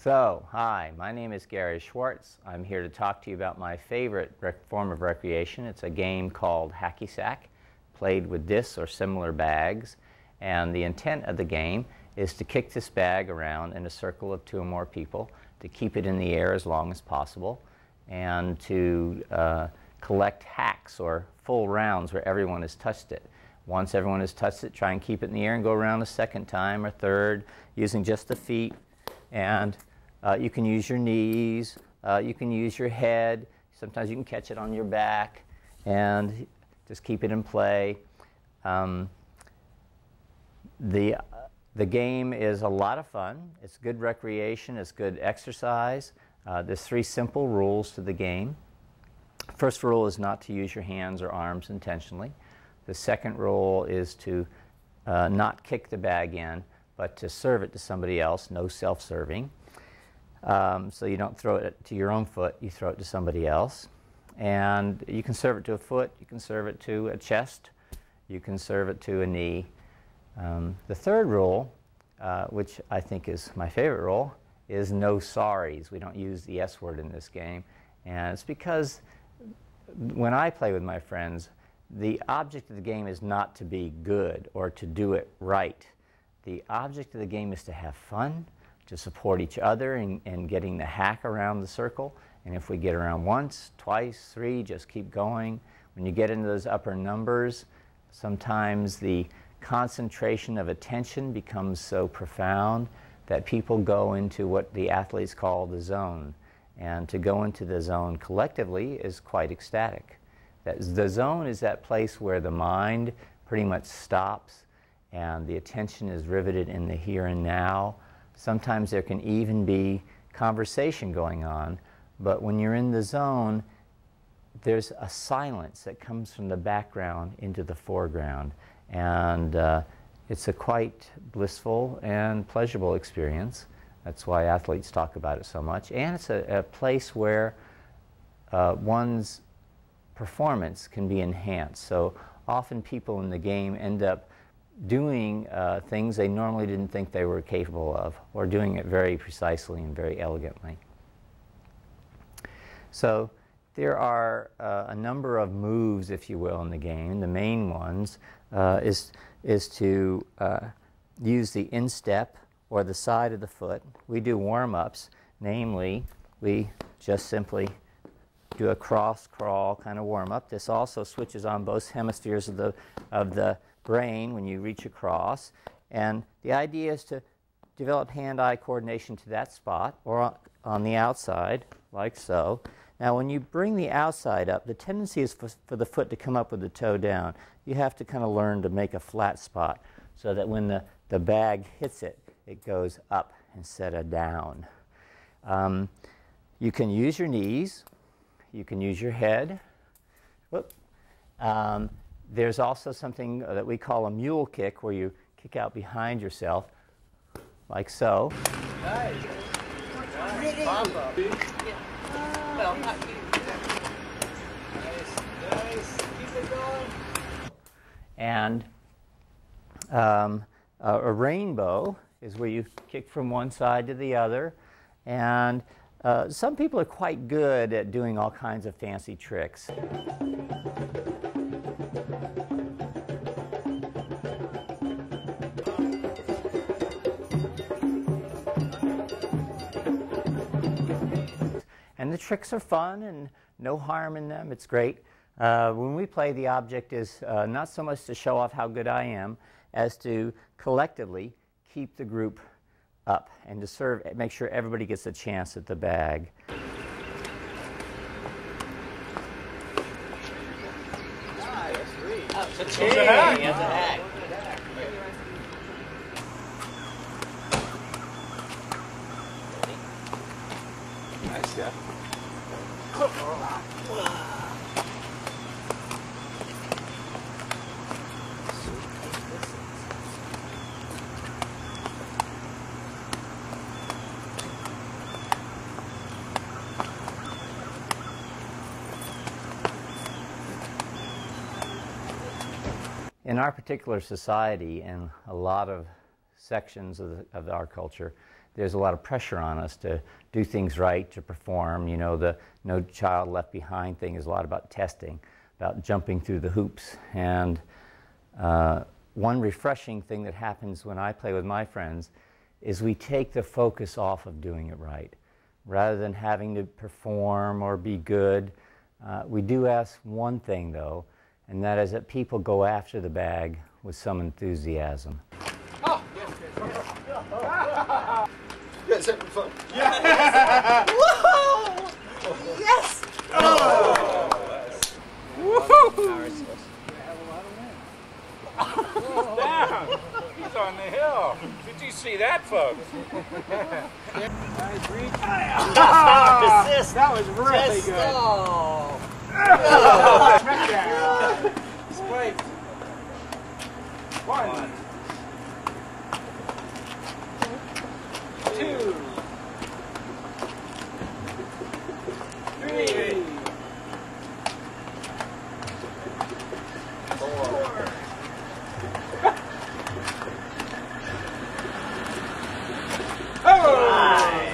So, hi, my name is Gary Schwartz. I'm here to talk to you about my favorite form of recreation. It's a game called Hackey Sack, played with discs or similar bags. And the intent of the game is to kick this bag around in a circle of 2 or more people, to keep it in the air as long as possible, and to collect hacks or full rounds where everyone has touched it. Once everyone has touched it, try and keep it in the air and go around a second time or third using just the feet. And you can use your knees, you can use your head, sometimes you can catch it on your back and just keep it in play. The game is a lot of fun. It's good recreation, it's good exercise. There's 3 simple rules to the game. First rule is not to use your hands or arms intentionally. The second rule is to not kick the bag in, but to serve it to somebody else, no self-serving. So you don't throw it to your own foot, you throw it to somebody else. And you can serve it to a foot, you can serve it to a chest, you can serve it to a knee. The third rule, which I think is my favorite rule, is no sorries. We don't use the S word in this game. And it's because when I play with my friends, the object of the game is not to be good or to do it right. The object of the game is to have fun, to support each other in getting the hack around the circle. And if we get around once, twice, 3, just keep going. When you get into those upper numbers, sometimes the concentration of attention becomes so profound that people go into what the athletes call the zone. And to go into the zone collectively is quite ecstatic. The zone is that place where the mind pretty much stops and the attention is riveted in the here and now. Sometimes there can even be conversation going on, but when you're in the zone, there's a silence that comes from the background into the foreground. And it's a quite blissful and pleasurable experience. That's why athletes talk about it so much. And it's a place where one's performance can be enhanced. So often people in the game end up doing things they normally didn't think they were capable of, or doing it very precisely and very elegantly. So there are a number of moves, if you will, in the game. The main ones is to use the instep or the side of the foot. We do warm-ups, namely we just simply do a cross crawl kind of warm-up. This also switches on both hemispheres of the brain when you reach across. And the idea is to develop hand-eye coordination to that spot or on the outside, like so. Now when you bring the outside up, the tendency is for the foot to come up with the toe down. You have to kind of learn to make a flat spot so that when the bag hits it, it goes up instead of down. You can use your knees. You can use your head. Whoop. There's also something that we call a mule kick, where you kick out behind yourself, like so. Nice. Nice. Papa. Well, not you. Nice. Nice. Keep it going. And a rainbow is where you kick from one side to the other. And some people are quite good at doing all kinds of fancy tricks. And the tricks are fun and no harm in them. It's great. When we play, the object is not so much to show off how good I am as to collectively keep the group up and to make sure everybody gets a chance at the bag. Nice. That's a hack. That's a hack. Nice, yeah. In our particular society and a lot of sections of our culture, there's a lot of pressure on us to do things right, to perform. You know, the No Child Left Behind thing is a lot about testing, about jumping through the hoops. And one refreshing thing that happens when I play with my friends is we take the focus off of doing it right. Rather than having to perform or be good, we do ask one thing though, and that is that people go after the bag with some enthusiasm. Oh! Yes, having fun. Yeah. Whoa! Yes! Oh! Woohoo! Down. He's on the hill. Did you see that, folks? Nice reach. Assist. That was really Just, good. oh. Smackdown. Spike. One. Two. Three. Four.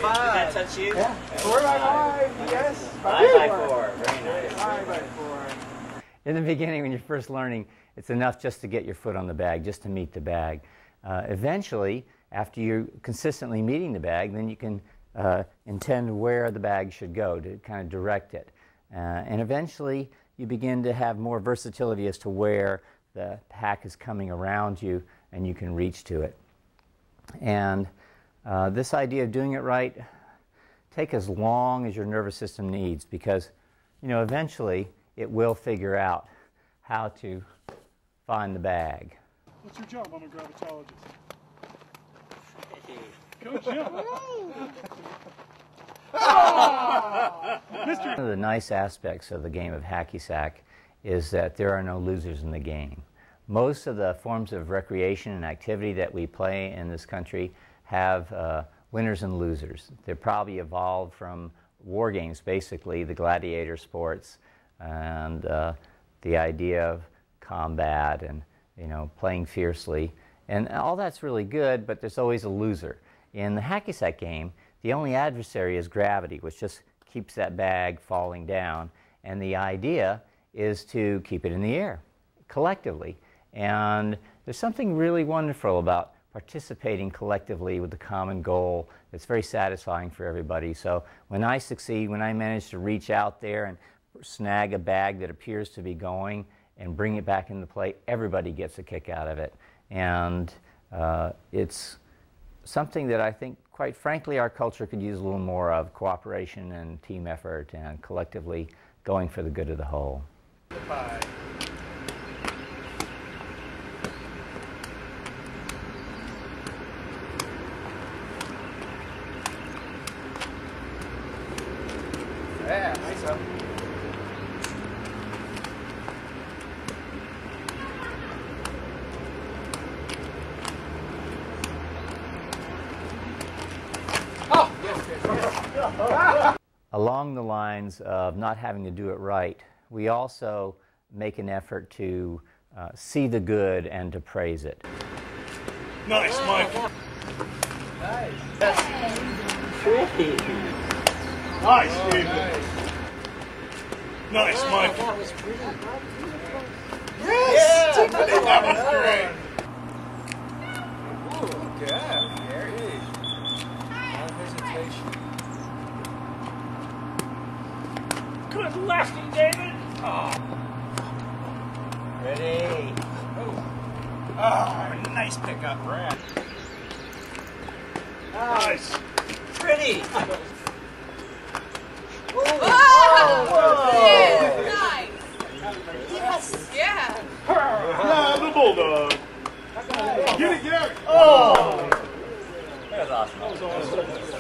Five. Did that touch you? Yeah. 4 by 5, yes. 5 by 4. Very nice. 5 by 4. In the beginning, when you're first learning, it's enough just to get your foot on the bag, just to meet the bag. Eventually, after you're consistently meeting the bag, then you can intend where the bag should go to kind of direct it. And eventually, you begin to have more versatility as to where the pack is coming around you and you can reach to it. And this idea of doing it right, take as long as your nervous system needs, because, you know, eventually it will figure out how to find the bag. What's your job? I'm a gravitologist. Go Jim! One of the nice aspects of the game of Hackey Sack is that there are no losers in the game. Most of the forms of recreation and activity that we play in this country have winners and losers. They're probably evolved from war games, basically, the gladiator sports, and the idea of combat and, you know, playing fiercely. And all that's really good, but there's always a loser. In the Hackey Sack game, the only adversary is gravity, which just keeps that bag falling down. And the idea is to keep it in the air, collectively. And there's something really wonderful about participating collectively with the common goal. It's very satisfying for everybody. So when I succeed, when I manage to reach out there and snag a bag that appears to be going and bring it back into play, everybody gets a kick out of it. And it's something that I think, quite frankly, our culture could use a little more of: cooperation and team effort and collectively going for the good of the whole. Goodbye. Yeah, nice up. Oh, yes. Along the lines of not having to do it right, we also make an effort to see the good and to praise it. Nice, Mike. Nice. Pretty. Nice, Oh, David. nice. Nice, Mike. That was pretty. Yes! Tiffany, that was great. Ooh, yeah, Gary. No hesitation. Good lefty, David. Oh. Ready. Oh, nice pickup, Brad. Nice. Pretty. Oh, nice. Yes. Yeah. Yeah, the bulldog. Get it, Gary. Oh. That was awesome.